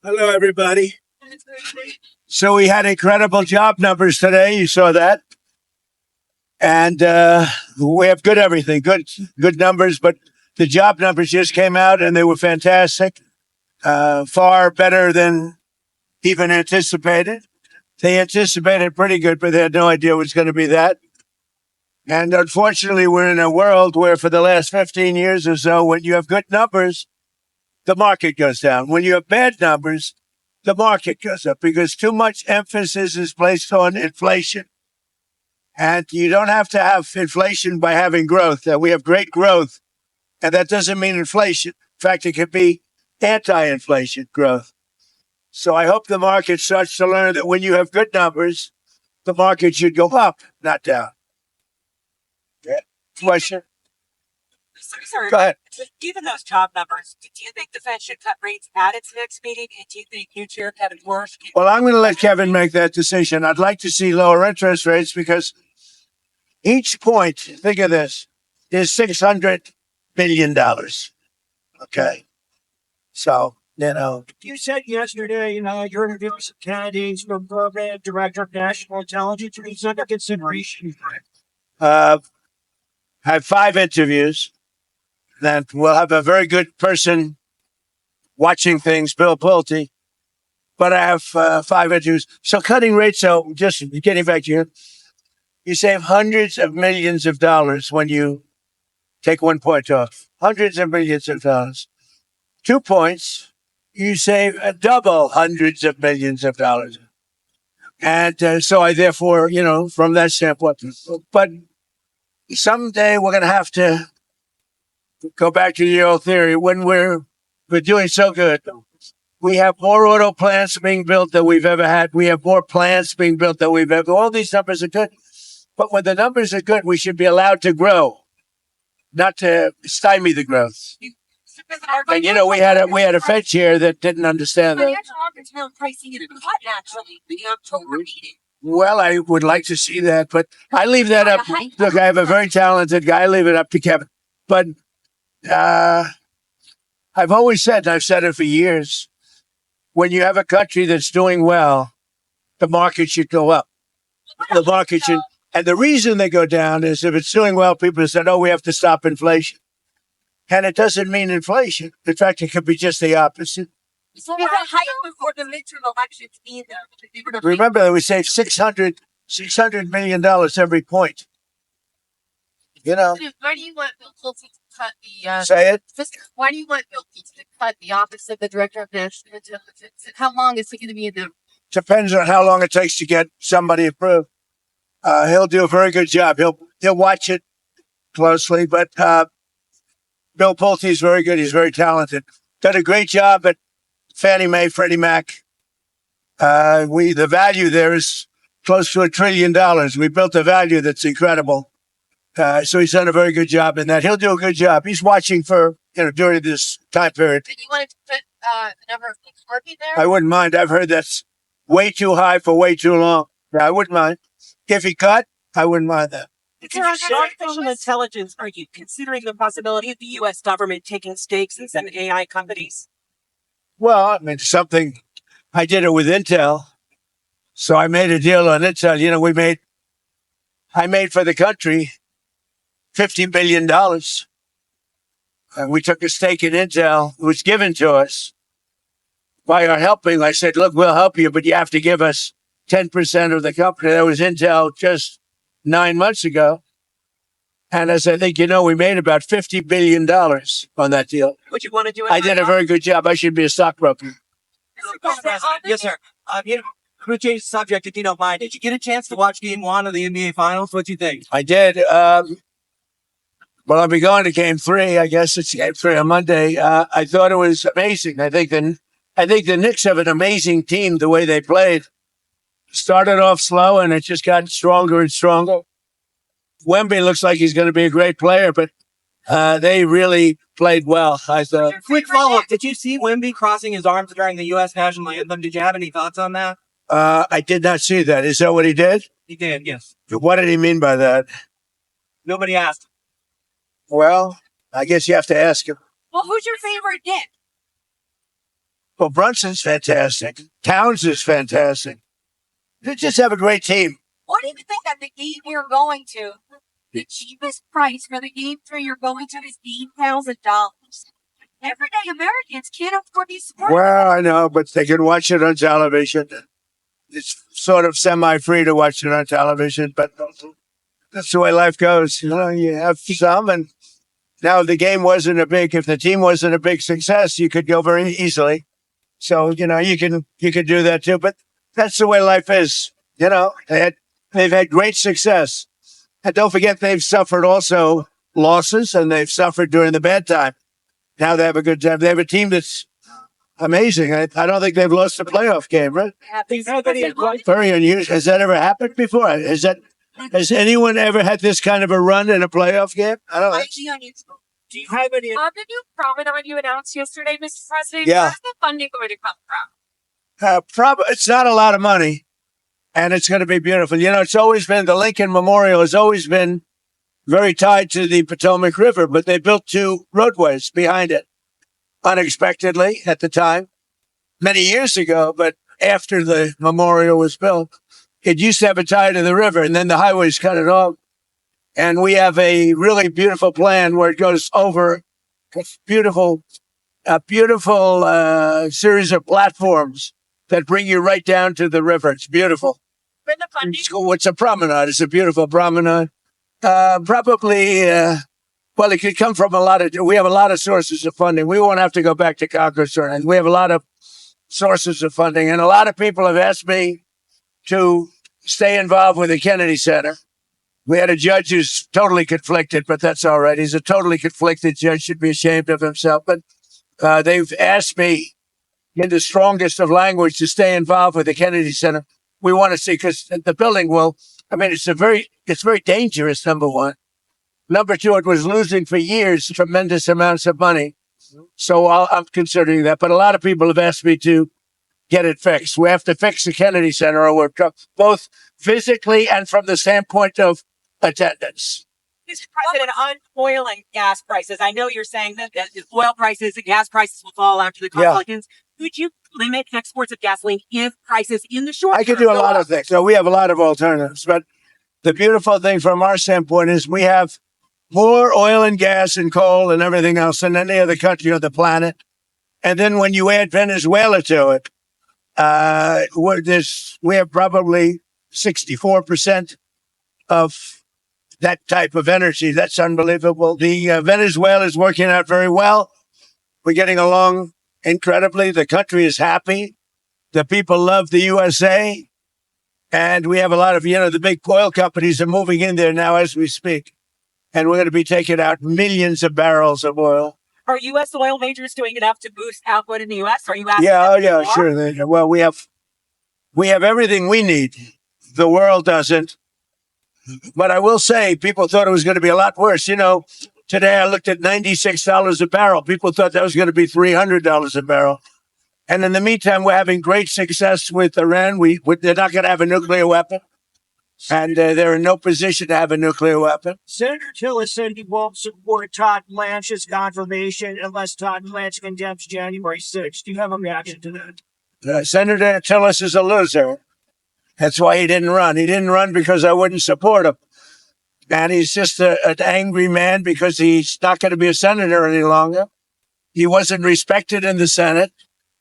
Hello, everybody. So we had incredible job numbers today. You saw that. And we have good everything, good numbers. But the job numbers just came out and they were fantastic. Far better than even anticipated. They anticipated pretty good, but they had no idea it was going to be that. And unfortunately, we're in a world where for the last 15 years or so, when you have good numbers, the market goes down. When you have bad numbers, the market goes up because too much emphasis is placed on inflation. And you don't have to have inflation by having growth. We have great growth, and that doesn't mean inflation. In fact, it could be anti-inflation growth. So I hope the market starts to learn that when you have good numbers, the market should go up, not down. Yeah. Question? Sir, Go ahead. given those job numbers, do you think the Fed should cut rates at its next meeting? And do you think new chair Kevin Warsh? Well, I'm going to let Kevin make that decision. I'd like to see lower interest rates because each point, think of this, is $600 billion. Okay. So, You said yesterday, you're interviewing some candidates for program director of national intelligence. Is that a consideration? I have 5 interviews. Then we'll have a very good person watching things, Bill Pulte. But I have 5 interviews. So cutting rates, so just getting back to you save hundreds of millions of dollars when you take 1 point off. Hundreds of millions of dollars. 2 points, you save double hundreds of millions of dollars. And so I therefore, from that standpoint, but someday we're going to have to go back to the old theory. When we're doing so good, we have more auto plants being built than we've ever had. We have more plants being built than we've ever. All these numbers are good. But when the numbers are good, we should be allowed to grow, not to stymie the growth. And we had a Fed chair that didn't understand that. Financial markets now pricing in a cut naturally for the October meeting. Well, I would like to see that, but I leave that up. Look, I have a very talented guy. I leave it up to Kevin. But I've always said, and I've said it for years, when you have a country that's doing well, the market should go up. The market should, and the reason they go down is if it's doing well, people have said, we have to stop inflation. And it doesn't mean inflation. In fact, it could be just the opposite. So is that higher before the midterm elections either? Remember that we save $600 million every point. Why do you want Bill Pulte to cut the? Say it. Why do you want Bill Pulte to cut the office of the director of national intelligence? And how long is he going to be in the? Depends on how long it takes to get somebody approved. He'll do a very good job. He'll watch it closely, but Bill Pulte is very good. He's very talented. Done a great job at Fannie Mae, Freddie Mac. The value there is close to $1 trillion. We built a value that's incredible. So he's done a very good job in that. He'll do a good job. He's watching for, during this time period. Did you want to put the number of things working there? I wouldn't mind. I've heard that's way too high for way too long. Yeah, I wouldn't mind. If he cut, I wouldn't mind that. Artificial intelligence, are you considering the possibility of the U.S. government taking stakes in some AI companies? Well, I mean, something, I did it with Intel. So I made a deal on Intel. I made for the country $50 billion. And we took a stake in Intel. It was given to us by our helping. I said, look, we'll help you, but you have to give us 10% of the company. That was Intel just 9 months ago. And as I think we made about $50 billion on that deal. Would you want to do it? I did a very good job. I should be a stockbroker. Yes, sir. Could change the subject if you don't mind. Did you get a chance to watch Game 1 of the NBA Finals? What'd you think? I did. Well, I'll be going to Game 3. I guess it's Game 3 on Monday. I thought it was amazing. I think the Knicks have an amazing team. The way they played started off slow, and it just got stronger and stronger. Wemby looks like he's going to be a great player, but they really played well. I thought. Quick follow-up. Did you see Wemby crossing his arms during the U.S. national anthem? Did you have any thoughts on that? I did not see that. Is that what he did? He did, yes. What did he mean by that? Nobody asked. Well, I guess you have to ask him. Well, who's your favorite Nick? Well, Brunson's fantastic. Towns is fantastic. They just have a great team. What do you think that the game you're going to, the cheapest price for the game you're going to is $8,000? Everyday Americans can't afford these sports. Well, I know, but they can watch it on television. It's sort of semi-free to watch it on television, but that's the way life goes. You know, you have some, and now if the team wasn't a big success, you could go very easily. So, you know, you could do that too, but that's the way life is. You know, they've had great success. And don't forget, they've suffered also losses, and they've suffered during the bad time. Now they have a good time. They have a team that's amazing. I don't think they've lost a playoff game, right? Very unusual. Has that ever happened before? Has anyone ever had this kind of a run in a playoff game? I don't know. Do you have any? The new promenade you announced yesterday, Mr. President, Yeah. where's the funding going to come from? It's not a lot of money, and it's going to be beautiful. You know, it's always been, the Lincoln Memorial has always been very tied to the Potomac River, but they built 2 roadways behind it unexpectedly at the time, many years ago. But after the memorial was built, it used to have a tie to the river, and then the highways cut it off. And we have a really beautiful plan where it goes over a beautiful series of platforms that bring you right down to the river. It's beautiful. When the funding It's a promenade. It's a beautiful promenade. Probably, well, it could come from we have a lot of sources of funding. We won't have to go back to Congress or anything. We have a lot of sources of funding. And a lot of people have asked me to stay involved with the Kennedy Center. We had a judge who's totally conflicted, but that's all right. He's a totally conflicted judge, should be ashamed of himself. But they've asked me in the strongest of language to stay involved with the Kennedy Center. We want to see, because the building it's very dangerous, number one. Number two, it was losing for years tremendous amounts of money. So I'm considering that. But a lot of people have asked me to get it fixed. We have to fix the Kennedy Center, or we're both physically and from the standpoint of attendance. Mr. President, on oil and gas prices, I know you're saying that oil prices and gas prices will fall after the Republicans. Could you limit exports of gasoline if prices in the short term? I could do a lot of things. So we have a lot of alternatives. But the beautiful thing from our standpoint is we have more oil and gas and coal and everything else than any other country on the planet. And then when you add Venezuela to it, we have probably 64% of that type of energy. That's unbelievable. The Venezuela is working out very well. We're getting along incredibly. The country is happy. The people love the USA. And we have a lot of, the big oil companies are moving in there now as we speak. And we're going to be taking out millions of barrels of oil. Are U.S. oil majors doing enough to boost output in the U.S.? Are you asking? Yeah, sure. Well, we have everything we need. The world doesn't. But I will say, people thought it was going to be a lot worse. Today I looked at $96 a barrel. People thought that was going to be $300 a barrel. And in the meantime, we're having great success with Iran. They're not going to have a nuclear weapon. And they're in no position to have a nuclear weapon. Senator Tillis said he won't support Todd Blanche's confirmation unless Todd Blanche condemns January 6th. Do you have a reaction to that? Senator Tillis is a loser. That's why he didn't run. He didn't run because I wouldn't support him. And he's just an angry man because he's not going to be a senator any longer. He wasn't respected in the Senate.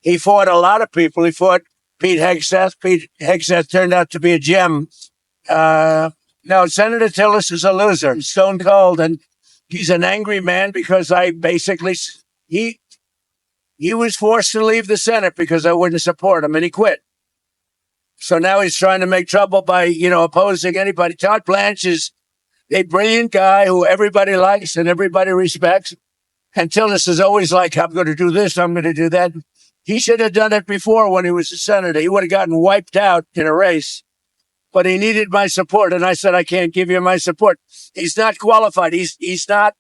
He fought a lot of people. He fought Pete Hegseth. Pete Hegseth turned out to be a gem. No, Senator Tillis is a loser. He's stone cold. And he's an angry man because he was forced to leave the Senate because I wouldn't support him, and he quit. So now he's trying to make trouble by, opposing anybody. Todd Blanche is a brilliant guy who everybody likes and everybody respects. And Tillis is always like, I'm going to do this, I'm going to do that. He should have done it before when he was a senator. He would have gotten wiped out in a race. But he needed my support, and I said, I can't give you my support. He's not qualified. He's not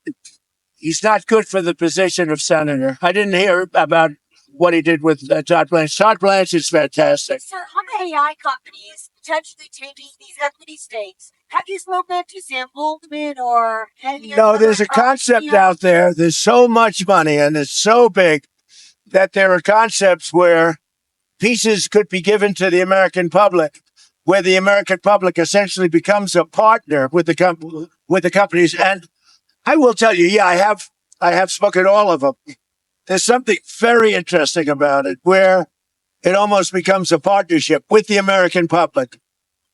good for the position of senator. I didn't hear about what he did with Todd Blanche. Todd Blanche is fantastic. Sir, on the AI companies potentially taking these equity stakes, have you spoken to Sam Altman or any No, other there's a concept out there. There's so much money, and it's so big that there are concepts where pieces could be given to the American public, where the American public essentially becomes a partner with the companies. And I will tell you, yeah, I have spoken to all of them. There's something very interesting about it, where it almost becomes a partnership with the American public.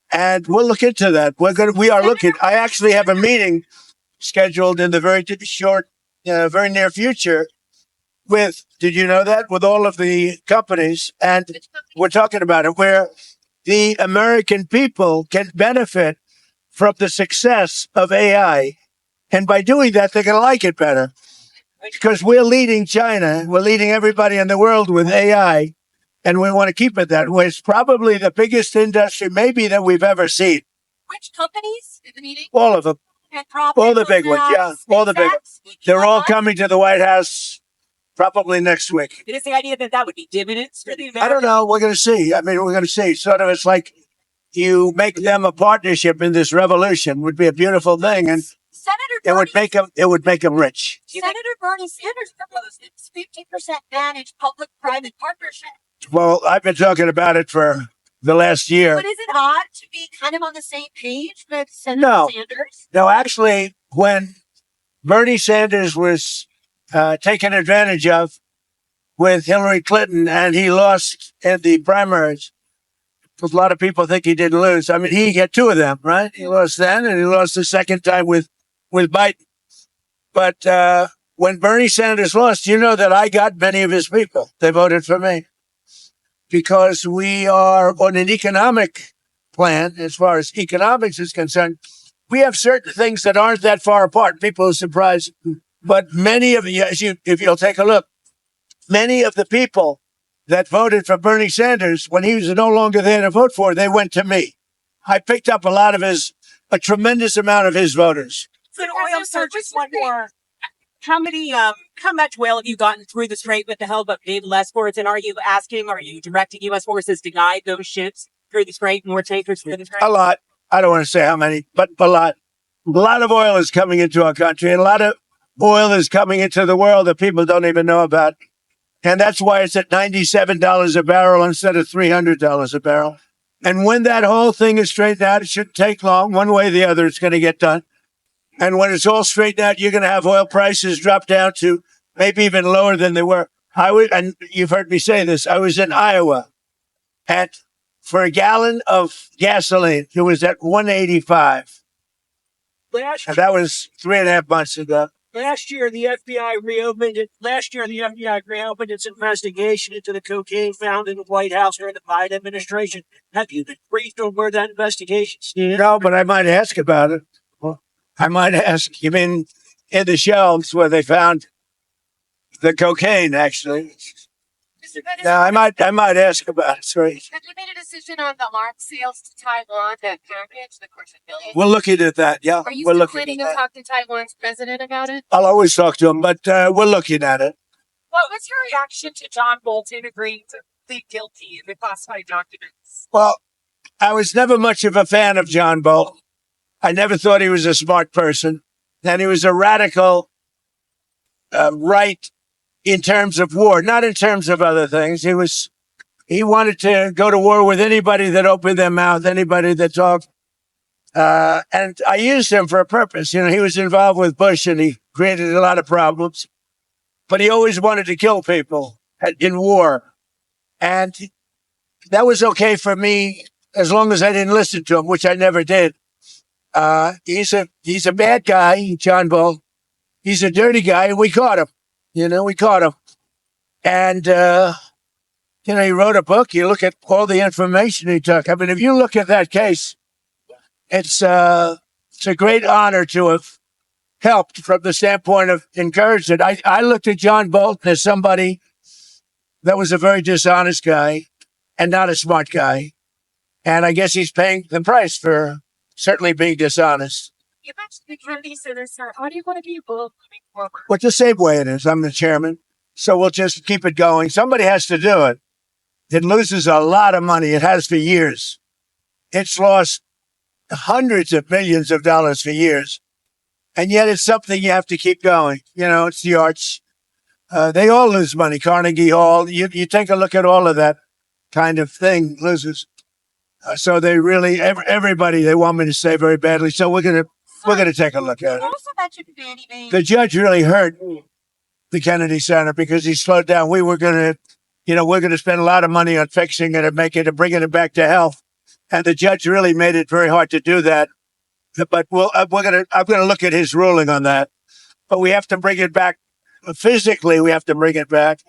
And we'll look into that. We are looking. I actually have a meeting scheduled in the very near future with, did you know that? With all of the companies. And we're talking about it, where the American people can benefit from the success of AI. And by doing that, they're going to like it better. Because we're leading China. We're leading everybody in the world with AI. And we want to keep it that way. It's probably the biggest industry maybe that we've ever seen. Which companies in the meeting? All of them. All the big ones, yeah. All the big ones. They're all coming to the White House probably next week. It is the idea that would be dividends for the Americans. I don't know. We're going to see. I mean, we're going to see. Sort of, it's like you make them a partnership in this revolution. Would be a beautiful thing. And it would make them rich. Senator Bernie Sanders proposed it's 50% managed public-private partnership. Well, I've been talking about it for the last year. But is it odd to be kind of on the same page with Senator Sanders? No, actually, when Bernie Sanders was taken advantage of with Hillary Clinton and he lost in the primaries, a lot of people think he didn't lose. I mean, he had two of them, right? He lost then and he lost the second time with Biden. But when Bernie Sanders lost, you know that I got many of his people. They voted for me. Because we are on an economic plan, as far as economics is concerned, we have certain things that aren't that far apart. People are surprised. But many of you, if you'll take a look, many of the people that voted for Bernie Sanders, when he was no longer there to vote for, they went to me. I picked up a tremendous amount of his voters. So oil surge, just one more. How much oil have you gotten through the strait with the help of naval escorts? And are you directing U.S. forces to guide those ships through the strait, more tankers through the strait? A lot. I don't want to say how many, but a lot. A lot of oil is coming into our country, and a lot of oil is coming into the world that people don't even know about. And that's why it's at $97 a barrel instead of $300 a barrel. And when that whole thing is straightened out, it shouldn't take long. One way or the other, it's going to get done. And when it's all straightened out, you're going to have oil prices drop down to maybe even lower than they were. And you've heard me say this, I was in Iowa, and for a gallon of gasoline, it was at $1.85. And that was 3.5 months ago. Last year, the FBI reopened its investigation into the cocaine found in the White House during the Biden administration. Have you been briefed on where that investigation stands? No, but I might ask about it. I might ask, you mean in the shelves where they found the cocaine, actually? No, I might ask about it. Sorry. Have you made a decision on the arms sales to Taiwan, that package, the course of billions? We're looking at that, yeah. Are you still planning to talk to Taiwan's president about it? I'll always talk to him, but we're looking at it. What was your reaction to John Bolton agreeing to plead guilty in the classified documents? Well, I was never much of a fan of John Bolton. I never thought he was a smart person. And he was a radical right in terms of war, not in terms of other things. He wanted to go to war with anybody that opened their mouth, anybody that talked. And I used him for a purpose. You know, he was involved with Bush and he created a lot of problems. But he always wanted to kill people in war. And that was okay for me as long as I didn't listen to him, which I never did. He's a bad guy, John Bolton. He's a dirty guy, and we caught him. We caught him. And, he wrote a book. You look at all the information he took. I mean, if you look at that case, it's a great honor to have helped from the standpoint of encouragement. I looked at John Bolton as somebody that was a very dishonest guy and not a smart guy. And I guess he's paying the price for certainly being dishonest. You mentioned the Kennedy Center, sir. How do you want to be involved moving forward? Well, the same way it is. I'm the chairman. So we'll just keep it going. Somebody has to do it. It loses a lot of money. It has for years. It's lost hundreds of millions of dollars for years. And yet it's something you have to keep going. It's the arts. They all lose money. Carnegie Hall, you take a look at all of that kind of thing loses. So they really, everybody, they want me to say very badly. So we're gonna take a look at You it. also mentioned Fannie Mae. The judge really hurt the Kennedy Center because he slowed down. We were gonna, we're gonna spend a lot of money on fixing it and bringing it back to health. And the judge really made it very hard to do that. But I'm gonna look at his ruling on that. But we have to bring it back physically. We have to bring it back,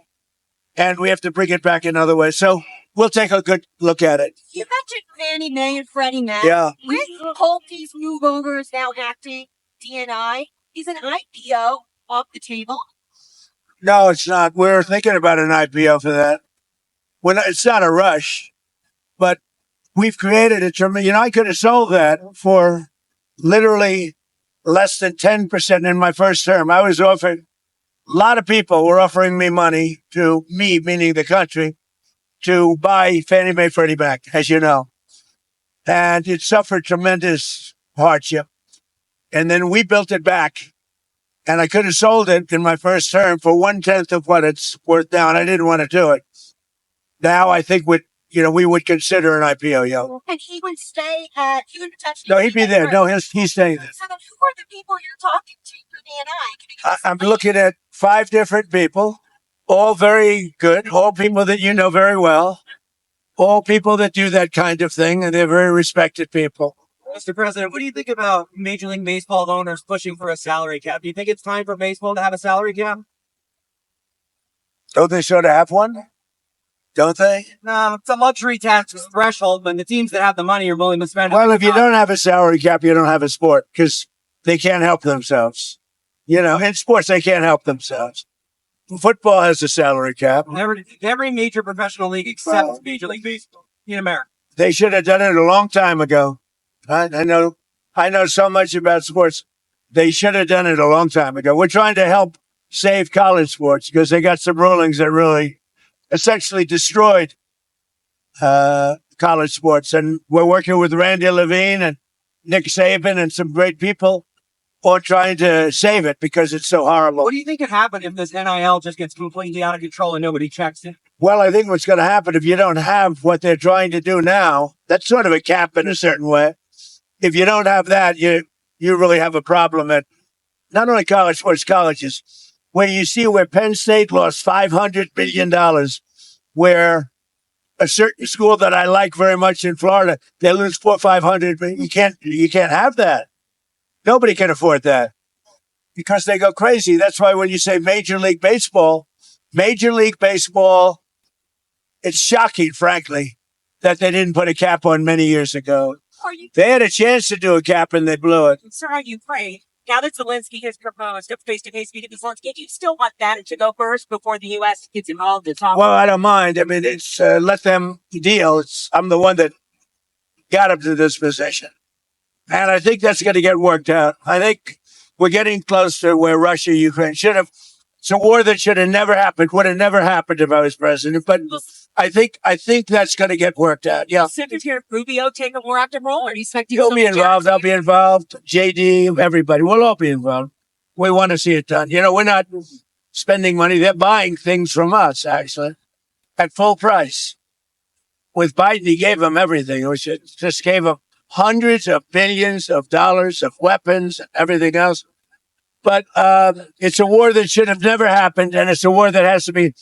and we have to bring it back in other ways. So we'll take a good look at it. You mentioned Fannie Mae and Freddie Mac. Yeah. With Holtby's move over is now acting DNI. Is an IPO off the table? No, it's not. We're thinking about an IPO for that. It's not a rush, but we've created a term. I could have sold that for literally less than 10% in my first term. I was offered, a lot of people were offering me money to me, meaning the country, to buy Fannie Mae, Freddie Mac, as you know. And it suffered tremendous hardship. And then we built it back. And I could have sold it in my first term for 1/10 of what it's worth now. And I didn't want to do it. Now I think we would consider an IPO, yo. And he would stay at, he would potentially. No, he'd be there. No, he's staying there. So then who are the people you're talking to for DNI? I'm looking at 5 different people, all very good, all people that you know very well, all people that do that kind of thing, and they're very respected people. Mr. President, what do you think about Major League Baseball owners pushing for a salary cap? Do you think it's time for baseball to have a salary cap? Don't they sort of have one? Don't they? No, it's a luxury tax threshold, but the teams that have the money are willing to spend it. Well, if you don't have a salary cap, you don't have a sport because they can't help themselves. In sports, they can't help themselves. Football has a salary cap. Every major professional league except Major League Baseball in America. They should have done it a long time ago. I know so much about sports. They should have done it a long time ago. We're trying to help save college sports because they got some rulings that really essentially destroyed college sports. And we're working with Randy Levine and Nick Saban and some great people all trying to save it because it's so horrible. What do you think could happen if this NIL just gets completely out of control and nobody checks it? Well, I think what's going to happen if you don't have what they're trying to do now, that's sort of a cap in a certain way. If you don't have that, you really have a problem at not only college sports, colleges, where you see where Penn State lost $500 billion, where a certain school that I like very much in Florida, they lose $400-500 billion. You can't have that. Nobody can afford that because they go crazy. That's why when you say Major League Baseball, it's shocking, frankly, that they didn't put a cap on many years ago. They had a chance to do a cap and they blew it. Sir, are you afraid? Now that Zelensky has proposed a face-to-face meeting with Zelensky, do you still want that to go first before the U.S. gets involved in talking? Well, I don't mind. I mean, it's let them deal. I'm the one that got them to this position. And I think that's going to get worked out. I think we're getting close to where Russia, Ukraine should have. It's a war that should have never happened. Would have never happened if I was president. But I think that's going to get worked out. Yeah. Secretary Rubio take a more active role, or do you expect He'll be involved. I'll be involved. JD, everybody. We'll all be involved. We want to see it done. We're not spending money. They're buying things from us, actually, at full price. With Biden, he gave them everything. It just gave them hundreds of billions of dollars of weapons, everything else. But it's a war that should have never happened, and it's a war that has to be.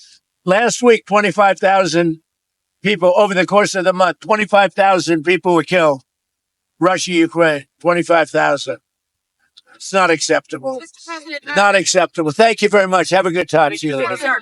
Last week, 25,000 people over the course of the month, 25,000 people were killed. Russia, Ukraine, 25,000. It's not acceptable. Not acceptable. Thank you very much. Have a good time. See you later. Sir.